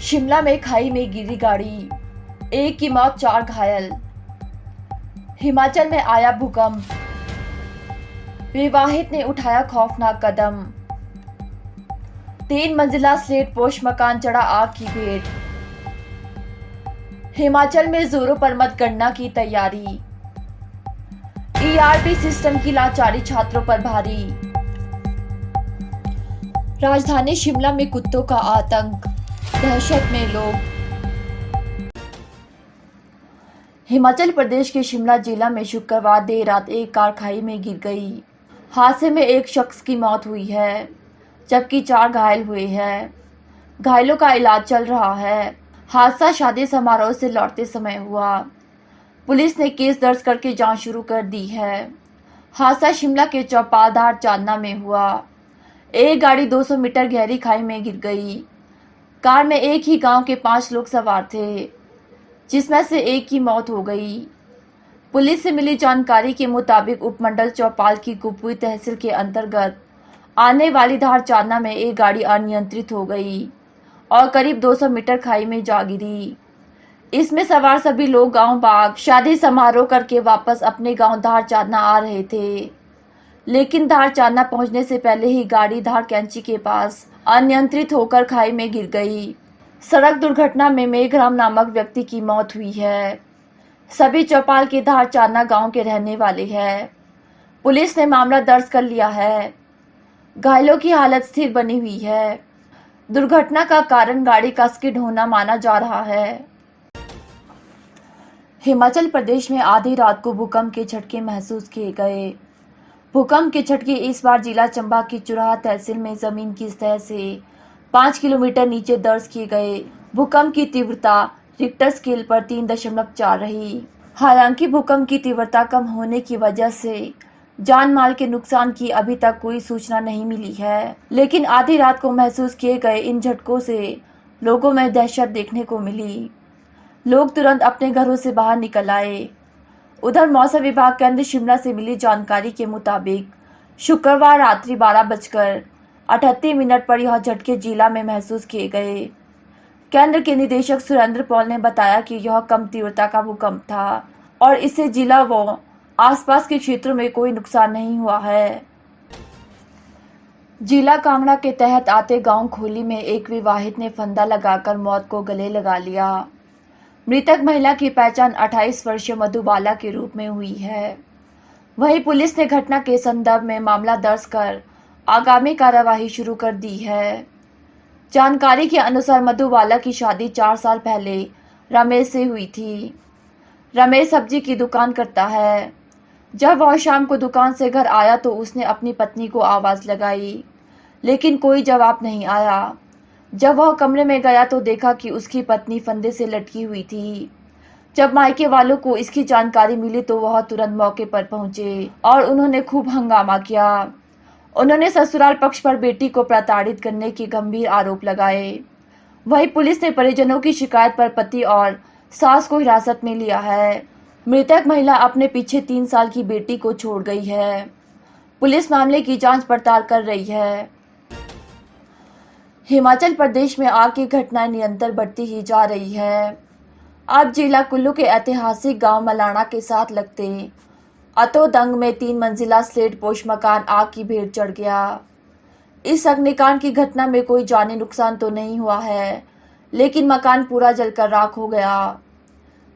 शिमला में खाई में गिरी गाड़ी, एक की मौत 4 घायल। हिमाचल में आया भूकंप, विवाहित ने उठाया खौफनाक कदम। 3 मंजिला स्लेट पोश मकान चढ़ा आग की भेंट। हिमाचल में जोरों पर मतगणना की तैयारी। ईआरपी सिस्टम की लाचारी छात्रों पर भारी। राजधानी शिमला में कुत्तों का आतंक, दहशत में लोग। हिमाचल प्रदेश के शिमला जिला में शुक्रवार देर रात एक कार खाई में गिर गई। हादसे में एक शख्स की मौत हुई है, जबकि 4 घायल हुए हैं। घायलों का इलाज चल रहा है। हादसा शादी समारोह से लौटते समय हुआ। पुलिस ने केस दर्ज करके जांच शुरू कर दी है। हादसा शिमला के चौपालधार चांदना में हुआ। एक गाड़ी 200 मीटर गहरी खाई में गिर गई। कार में एक ही गांव के 5 लोग सवार थे, जिसमें से एक की मौत हो गई। पुलिस से मिली जानकारी के मुताबिक उपमंडल चौपाल की कुपवी तहसील के अंतर्गत आने वाली धार चांदना में एक गाड़ी अनियंत्रित हो गई और करीब 200 मीटर खाई में जा गिरी। इसमें सवार सभी लोग गांव बाग शादी समारोह करके वापस अपने गांव धार चांदना आ रहे थे, लेकिन धार चांदना पहुंचने से पहले ही गाड़ी धार कैंची के पास अनियंत्रित होकर खाई में गिर गई। सड़क दुर्घटना में मेघराम नामक व्यक्ति की मौत हुई है। सभी चौपाल के धार चांदना गांव के रहने वाले हैं। पुलिस ने मामला दर्ज कर लिया है। घायलों की हालत स्थिर बनी हुई है। दुर्घटना का कारण गाड़ी का स्किड होना माना जा रहा है। हिमाचल प्रदेश में आधी रात को भूकंप के झटके महसूस किए गए। भूकंप के झटके इस बार जिला चंबा की चुराह तहसील में जमीन की सतह से 5 किलोमीटर नीचे दर्ज किए गए। भूकंप की तीव्रता रिक्टर स्केल पर 3.4 रही। हालांकि भूकंप की तीव्रता कम होने की वजह से जान माल के नुकसान की अभी तक कोई सूचना नहीं मिली है, लेकिन आधी रात को महसूस किए गए इन झटकों से लोगों में दहशत देखने को मिली। लोग तुरंत अपने घरों से बाहर निकल आए। उधर मौसम विभाग केंद्र शिमला से मिली जानकारी के मुताबिक शुक्रवार रात्रि 12:38 पर यह झटके जिला में महसूस किए गए। केंद्र के निदेशक सुरेंद्र पॉल ने बताया कि यह कम तीव्रता का भूकंप था और इससे जिला व आसपास के क्षेत्रों में कोई नुकसान नहीं हुआ है। जिला कांगड़ा के तहत आते गांव खोली में एक विवाहित ने फंदा लगाकर मौत को गले लगा लिया। मृतक महिला की पहचान 28 वर्षीय मधुबाला के रूप में हुई है। वहीं पुलिस ने घटना के संदर्भ में मामला दर्ज कर आगामी कार्यवाही शुरू कर दी है। जानकारी के अनुसार मधुबाला की शादी 4 साल पहले रमेश से हुई थी। रमेश सब्जी की दुकान करता है। जब वह शाम को दुकान से घर आया तो उसने अपनी पत्नी को आवाज़ लगाई, लेकिन कोई जवाब नहीं आया। जब वह कमरे में गया तो देखा कि उसकी पत्नी फंदे से लटकी हुई थी। जब मायके वालों को इसकी जानकारी मिली तो वह तुरंत मौके पर पहुंचे और उन्होंने खूब हंगामा किया। उन्होंने ससुराल पक्ष पर बेटी को प्रताड़ित करने के गंभीर आरोप लगाए। वहीं पुलिस ने परिजनों की शिकायत पर पति और सास को हिरासत में लिया है। मृतक महिला अपने पीछे 3 साल की बेटी को छोड़ गई है। पुलिस मामले की जांच पड़ताल कर रही है। हिमाचल प्रदेश में आग की घटनाएं निरंतर बढ़ती ही जा रही है। अब जिला कुल्लू के ऐतिहासिक गांव मलाणा के साथ लगते अतोदंग में 3 मंजिला स्लेट पोश मकान आग की भेंट चढ़ गया। इस अग्निकांड की घटना में कोई जानी नुकसान तो नहीं हुआ है, लेकिन मकान पूरा जलकर राख हो गया।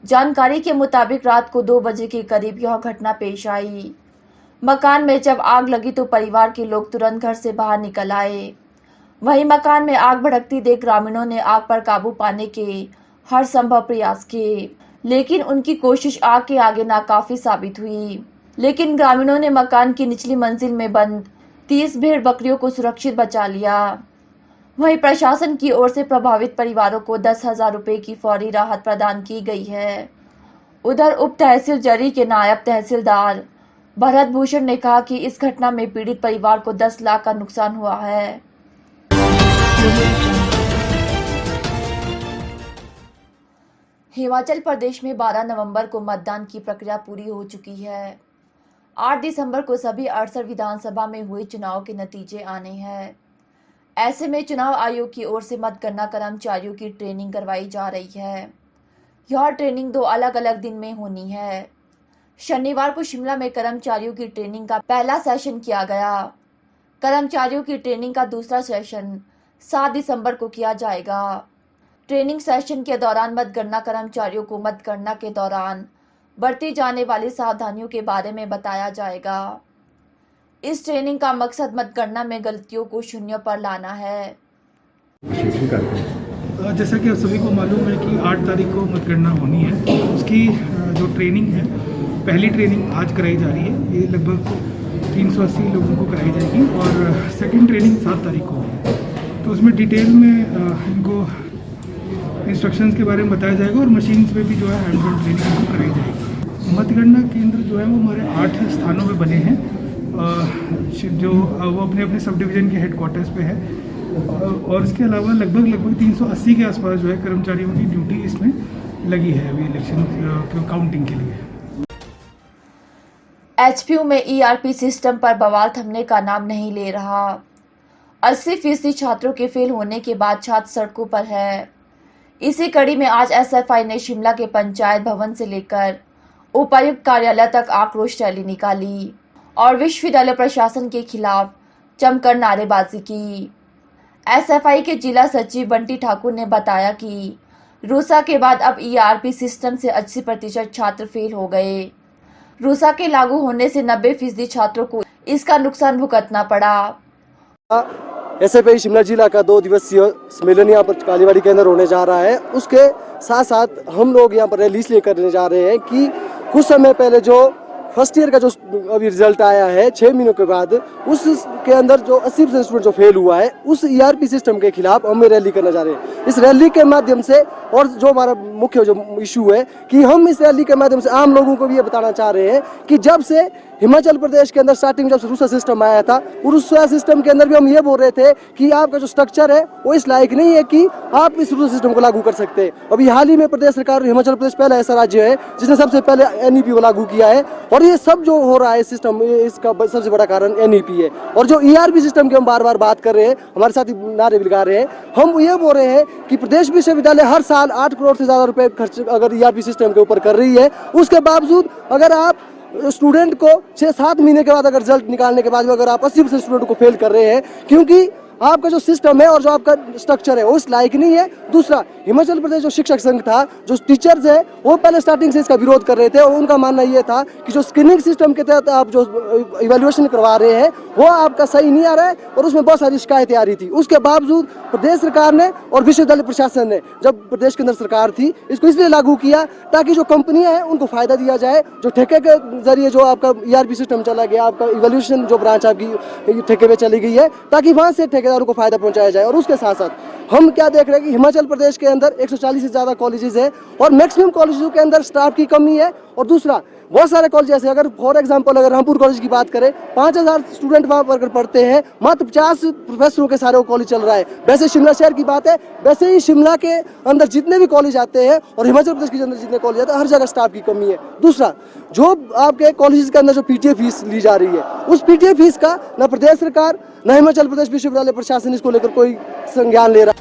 जानकारी के मुताबिक रात को 2 बजे के करीब यह घटना पेश आई। मकान में जब आग लगी तो परिवार के लोग तुरंत घर से बाहर निकल आए। वहीं मकान में आग भड़कती देख ग्रामीणों ने आग पर काबू पाने के हर संभव प्रयास किए, लेकिन उनकी कोशिश आग के आगे नाकाफी साबित हुई। लेकिन ग्रामीणों ने मकान की निचली मंजिल में बंद 30 भेड़ बकरियों को सुरक्षित बचा लिया। वहीं प्रशासन की ओर से प्रभावित परिवारों को 10,000 रुपये की फौरी राहत प्रदान की गई है। उधर उप तहसील जरी के नायब तहसीलदार भरत भूषण ने कहा कि इस घटना में पीड़ित परिवार को 10 लाख का नुकसान हुआ है। हिमाचल प्रदेश में 12 नवंबर को मतदान की प्रक्रिया पूरी हो चुकी है। 8 दिसंबर को सभी 68 विधानसभा में हुए चुनाव के नतीजे आने हैं। ऐसे में चुनाव आयोग की ओर से मतगणना कर्मचारियों की ट्रेनिंग करवाई जा रही है। यह ट्रेनिंग 2 अलग अलग दिन में होनी है। शनिवार को शिमला में कर्मचारियों की ट्रेनिंग का पहला सेशन किया गया। कर्मचारियों की ट्रेनिंग का दूसरा सेशन 7 दिसंबर को किया जाएगा। ट्रेनिंग सेशन के दौरान मतगणना कर्मचारियों को मतगणना के दौरान बरती जाने वाली सावधानियों के बारे में बताया जाएगा। इस ट्रेनिंग का मकसद मतगणना में गलतियों को शून्य पर लाना है। जैसा कि आप सभी को मालूम है कि 8 तारीख को मतगणना होनी है। उसकी जो ट्रेनिंग है, पहली ट्रेनिंग आज कराई जा रही है। ये लगभग 380 लोगों को कराई जाएगी और सेकंड ट्रेनिंग 7 तारीख को होगी। तो उसमें डिटेल में इनको इंस्ट्रक्शंस के बारे में बताया जाएगा और मशीन्स पे भी जो है हैंड ऑन ट्रेनिंग इनको कराई जाएगी। मतगणना केंद्र जो है वो हमारे 8 स्थानों पे बने हैं, जो वो अपने अपने सब डिवीज़न के हेडक्वार्टर्स पे है। और इसके अलावा लगभग 380 के आसपास जो है कर्मचारियों की ड्यूटी इसमें लगी है अभी इलेक्शन काउंटिंग के लिए। एचपीयू में ईआरपी सिस्टम पर बवाल थमने का नाम नहीं ले रहा। 80% छात्रों के फेल होने के बाद छात्र सड़कों पर है। इसी कड़ी में आज एसएफआई ने शिमला के पंचायत भवन से लेकर उपायुक्त कार्यालय तक आक्रोश रैली निकाली और विश्वविद्यालय प्रशासन के खिलाफ जमकर नारेबाजी की। एसएफआई के जिला सचिव बंटी ठाकुर ने बताया कि रूसा के बाद अब ईआरपी सिस्टम से 80% छात्र फेल हो गए। रूसा के लागू होने से 90% छात्रों को इसका नुकसान भुगतना पड़ा। एसएफआई शिमला जिला का 2 दिवसीय सम्मेलन यहाँ पर कालीबाड़ी के अंदर होने जा रहा है। उसके साथ साथ हम लोग यहाँ पर रैली इसलिए करने जा रहे हैं कि कुछ समय पहले जो फर्स्ट ईयर का जो अभी रिजल्ट आया है 6 महीनों के बाद, उसके अंदर जो 80% स्टूडेंट जो फेल हुआ है, उस ईआरपी सिस्टम के खिलाफ हम रैली करने जा रहे हैं। इस रैली के माध्यम से, और जो हमारा मुख्य जो इशू है कि हम इस रैली के माध्यम से आम लोगों को भी ये बताना चाह रहे हैं कि जब से हिमाचल प्रदेश के अंदर स्टार्टिंग जब रूसा सिस्टम आया था, रूसा सिस्टम के अंदर भी हम ये बोल रहे थे कि आपका जो स्ट्रक्चर है वो इस लायक नहीं है कि आप इस रूसा सिस्टम को लागू कर सकते हैं। अभी हाल ही में प्रदेश सरकार, हिमाचल प्रदेश पहला ऐसा राज्य है जिसने सबसे पहले एनईपी को लागू किया है। और ये सब जो हो रहा है सिस्टम, इसका सबसे बड़ा कारण एनईपी है। और जो ईआरपी सिस्टम की हम बार बार बात कर रहे हैं, हमारे साथी नारे भी लगा रहे हैं, हम ये बोल रहे हैं कि प्रदेश विश्वविद्यालय हर साल 8 करोड़ से ज़्यादा रुपए खर्च अगर ईआरपी सिस्टम के ऊपर कर रही है, उसके बावजूद अगर आप स्टूडेंट को 6-7 महीने के बाद अगर रिजल्ट निकालने के बाद अगर आप 80% स्टूडेंट को फेल कर रहे हैं, क्योंकि आपका जो सिस्टम है और जो आपका स्ट्रक्चर है वो इस लायक नहीं है। दूसरा, हिमाचल प्रदेश जो शिक्षक संघ था, जो टीचर्स है, वो पहले स्टार्टिंग से इसका विरोध कर रहे थे और उनका मानना ये था कि जो स्क्रीनिंग सिस्टम के तहत आप जो इवैल्यूएशन करवा रहे हैं वो आपका सही नहीं आ रहा है और उसमें बहुत सारी शिकायतें आ रही थी। उसके बावजूद प्रदेश सरकार ने और विश्वविद्यालय प्रशासन ने, जब प्रदेश के अंदर सरकार थी, इसको इसलिए लागू किया ताकि जो कंपनियां हैं उनको फायदा दिया जाए। जो ठेके के जरिए जो आपका ईआरपी सिस्टम चला गया, आपका इवैल्यूएशन जो ब्रांच आपकी ठेके में चली गई है, ताकि वहां से ठेकेदारों को फायदा पहुंचाया जाए। और उसके साथ साथ हम क्या देख रहे हैं कि हिमाचल प्रदेश के अंदर 140 से ज़्यादा कॉलेजेस है और मैक्सिमम कॉलेजों के अंदर स्टाफ की कमी है। और दूसरा, बहुत सारे कॉलेज जैसे अगर फॉर एग्जांपल अगर रामपुर कॉलेज की बात करें, 5000 स्टूडेंट वहाँ पर पढ़ते हैं, मात्र 50 प्रोफेसरों के सारे कॉलेज चल रहा है। वैसे शिमला शहर की बात है, वैसे ही शिमला के अंदर जितने भी कॉलेज आते हैं और हिमाचल प्रदेश के अंदर जितने कॉलेज आते हैं, हर जगह स्टाफ की कमी है। दूसरा, जो आपके कॉलेज के अंदर जो पीटीए फीस ली जा रही है, उस पीटीए फीस का न प्रदेश सरकार न हिमाचल प्रदेश विश्वविद्यालय प्रशासन इसको लेकर कोई संज्ञान ले रहा।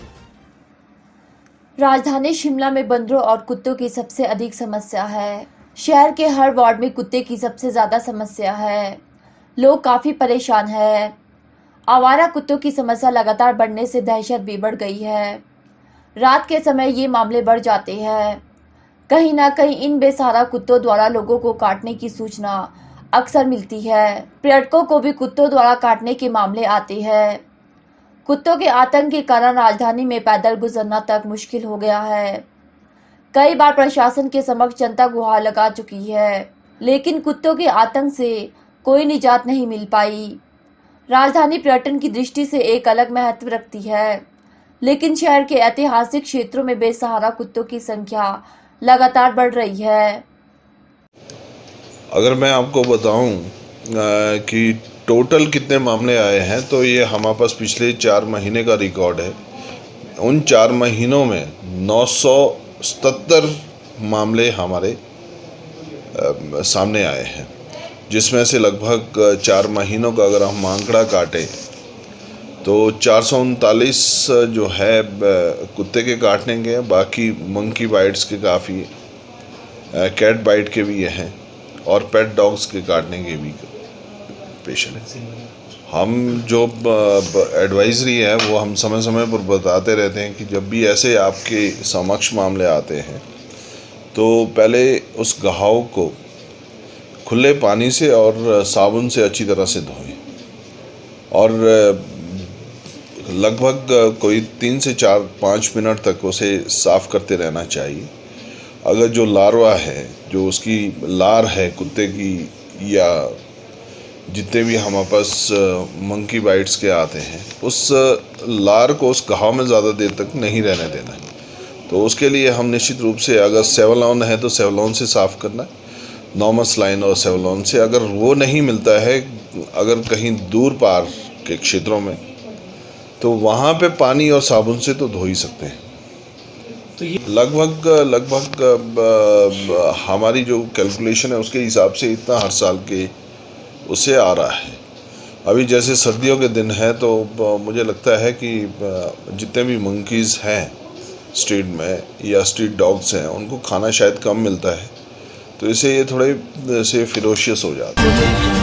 राजधानी शिमला में बंदरों और कुत्तों की सबसे अधिक समस्या है। शहर के हर वार्ड में कुत्ते की सबसे ज़्यादा समस्या है। लोग काफ़ी परेशान हैं। आवारा कुत्तों की समस्या लगातार बढ़ने से दहशत भी बढ़ गई है। रात के समय ये मामले बढ़ जाते हैं। कहीं ना कहीं इन बेसहारा कुत्तों द्वारा लोगों को काटने की सूचना अक्सर मिलती है। पर्यटकों को भी कुत्तों द्वारा काटने के मामले आते हैं। कुत्तों के आतंक के कारण राजधानी में पैदल गुजरना तक मुश्किल हो गया है। कई बार प्रशासन के समक्ष जनता गुहार लगा चुकी है, लेकिन कुत्तों के आतंक से कोई निजात नहीं मिल पाई। राजधानी पर्यटन की दृष्टि से एक अलग महत्व रखती है, लेकिन शहर के ऐतिहासिक क्षेत्रों में बेसहारा कुत्तों की संख्या लगातार बढ़ रही है। अगर मैं आपको बताऊं कि टोटल कितने मामले आए हैं, तो ये हमारे पास पिछले 4 महीने का रिकॉर्ड है। उन 4 महीनों में 977 मामले हमारे सामने आए हैं, जिसमें से लगभग 4 महीनों का अगर हम आंकड़ा काटें तो 439 जो है कुत्ते के काटने के हैं, बाकी मंकी बाइट्स के काफ़ी, कैट बाइट के भी हैं और पेट डॉग्स के काटने के भी पेशेंट हैं। हम जो एडवाइजरी है वो हम समय समय पर बताते रहते हैं कि जब भी ऐसे आपके समक्ष मामले आते हैं तो पहले उस घाव को खुले पानी से और साबुन से अच्छी तरह से धोएं और लगभग कोई 3 से 4-5 मिनट तक उसे साफ़ करते रहना चाहिए। अगर जो लार्वा है, जो उसकी लार है कुत्ते की या जितने भी हमारे पास मंकी बाइट्स के आते हैं, उस लार को उस घाव में ज़्यादा देर तक नहीं रहने देना है। तो उसके लिए हम निश्चित रूप से अगर सेवलॉन है तो सेवलॉन से साफ़ करना है, नॉर्मल सलाइन और सेवलॉन से। अगर वो नहीं मिलता है, अगर कहीं दूर पार के क्षेत्रों में, तो वहाँ पे पानी और साबुन से तो धो ही सकते हैं। तो ये लगभग हमारी जो कैलकुलेशन है उसके हिसाब से इतना हर साल के उससे आ रहा है। अभी जैसे सर्दियों के दिन है तो मुझे लगता है कि जितने भी मंकीज़ हैं स्ट्रीट में या स्ट्रीट डॉग्स हैं, उनको खाना शायद कम मिलता है, तो इससे ये थोड़े से फिरोशियस हो जाते हैं।